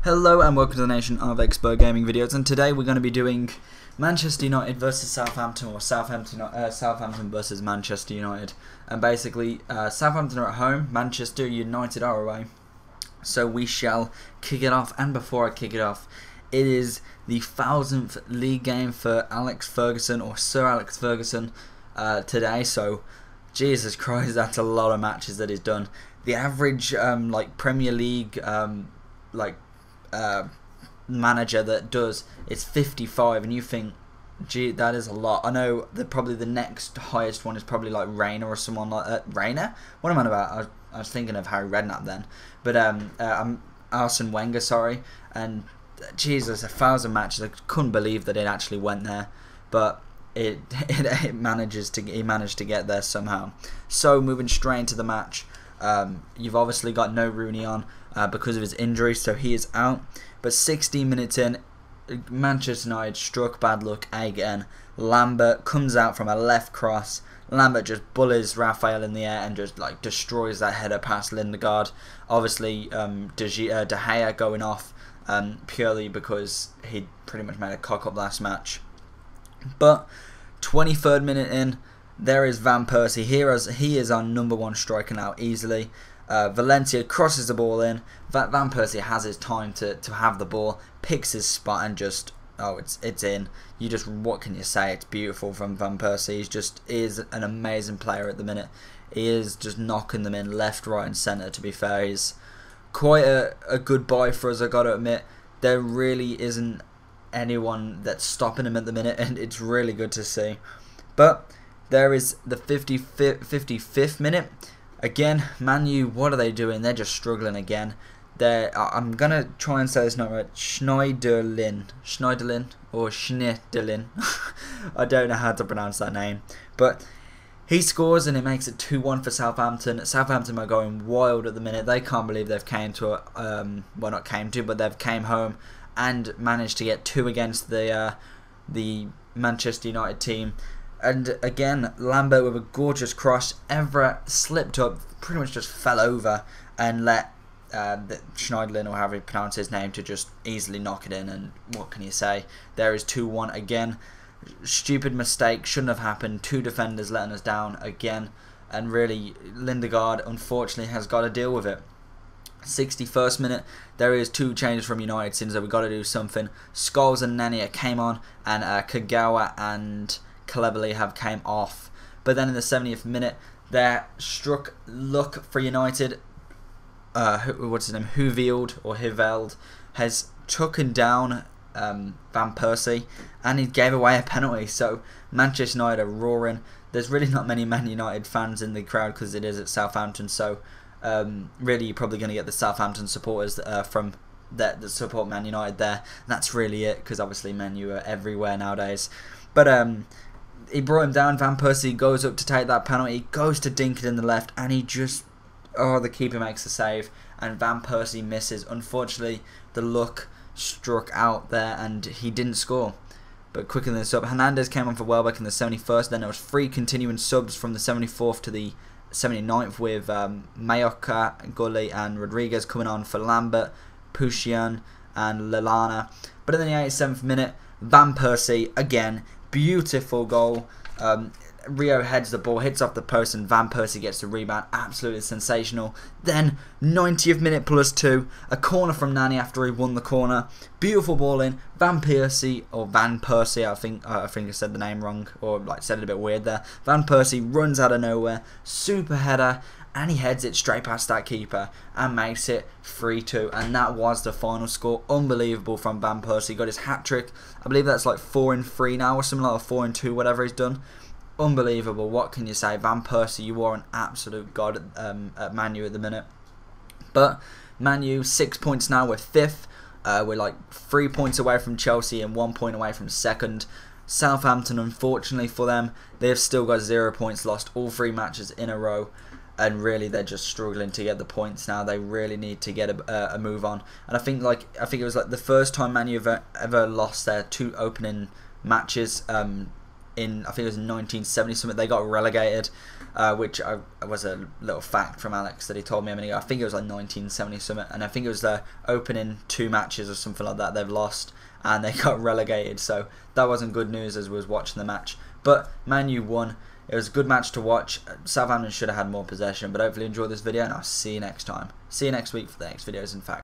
Hello and welcome to the Nation of Expert Gaming videos, and today we're going to be doing Manchester United versus Southampton, or Southampton versus Manchester United. And basically, Southampton are at home, Manchester United are away. So we shall kick it off, and before I kick it off, it is the 1000th league game for Alex Ferguson, or Sir Alex Ferguson, today. So, Jesus Christ, that's a lot of matches that he's done. The average, Premier League, manager that does is 55, and you think, gee, that is a lot. I know that probably the next highest one is probably like Rayner or someone like that. Rayner? What am I on about? I was thinking of Harry Redknapp then, but I'm Arsene Wenger, sorry. And Jesus, 1000 matches. I couldn't believe that it actually went there, but he managed to get there somehow. So moving straight into the match, you've obviously got no Rooney on because of his injury, so he is out. But 16 minutes in, Manchester United struck bad luck again. Lambert comes out from a left cross. Lambert just bullies Raphael in the air and just destroys that header past Lindegaard. Obviously, De Gea going off purely because he pretty much made a cock up last match. But 23rd minute in, there is Van Persie. He is our #1 striker now easily. Valencia crosses the ball in. Van Persie has his time to have the ball, picks his spot, and just, oh, it's in. What can you say? It's beautiful from Van Persie. He is an amazing player at the minute. He is just knocking them in left, right, and centre. To be fair, he's quite a good buy for us, I got to admit. There really isn't anyone that's stopping him at the minute, and it's really good to see. But there is the 55th minute. Again, Man U, what are they doing? They're just struggling again. I'm going to try and say this not right. Schneiderlin, or Schneiderlin. I don't know how to pronounce that name. But he scores and it makes it 2-1 for Southampton. Southampton are going wild at the minute. They can't believe they've came home and managed to get 2 against the Manchester United team. And again, Lambert with a gorgeous cross. Evra slipped up, pretty much just fell over, and let Schneiderlin, or however you pronounce his name, to just easily knock it in. And what can you say? There is 2-1 again. Stupid mistake, shouldn't have happened. 2 defenders letting us down again. And really, Lindegaard, unfortunately, has got to deal with it. 61st minute, there is 2 changes from United, since we've got to do something. Scholes and Nania came on, and Kagawa and Cleverly have came off. But then in the 70th minute, there struck luck for United. What's his name? Huveld has taken down Van Persie, and he gave away a penalty. So Manchester United are roaring. There's really not many Man United fans in the crowd because it is at Southampton. So really, you're probably going to get the Southampton supporters from that support Man United there. And that's really it, because obviously Man U are everywhere nowadays. But he brought him down. Van Persie goes up to take that penalty, goes to dink it in the left, and he just, the keeper makes a save, and Van Persie misses. Unfortunately, the luck struck out there, and he didn't score. But quicker than this up, Hernandez came on for Welbeck in the 71st. Then there was 3 continuing subs from the 74th to the 79th, with Mayoka, Gully, and Rodriguez coming on for Lambert, Pushian, and Lallana. But in the 87th minute, Van Persie again. Beautiful goal. Rio heads the ball, hits off the post, and Van Persie gets the rebound. Absolutely sensational. Then 90th minute +2, a corner from Nani after he won the corner. Beautiful ball in. Van Persie, I think I said the name wrong, or said it a bit weird there. Van Persie runs out of nowhere, super header, and he heads it straight past that keeper and makes it 3-2. And that was the final score. Unbelievable from Van Persie. Got his hat-trick. I believe that's 4-3 now, or something like 4-2, whatever he's done. Unbelievable. What can you say? Van Persie, you are an absolute god at Man U at the minute. But Man U, 6 points now. We're 5th. We're 3 points away from Chelsea and 1 point away from 2nd. Southampton, unfortunately for them, they've still got 0 points, lost all 3 matches in a row. And really, they're just struggling to get the points now. They really need to get a move on. And I think it was the first time Man U ever lost their 2 opening matches in, I think it was in 1970 something, they got relegated, which was a little fact from Alex that he told me a minute ago. I think it was like 1970 something, and I think it was their opening 2 matches or something like that they've lost, and they got relegated, so that wasn't good news as we was watching the match. But Man U won. It was a good match to watch. Southampton should have had more possession, but hopefully you enjoyed this video, and I'll see you next time. See you next week for the next videos, in fact.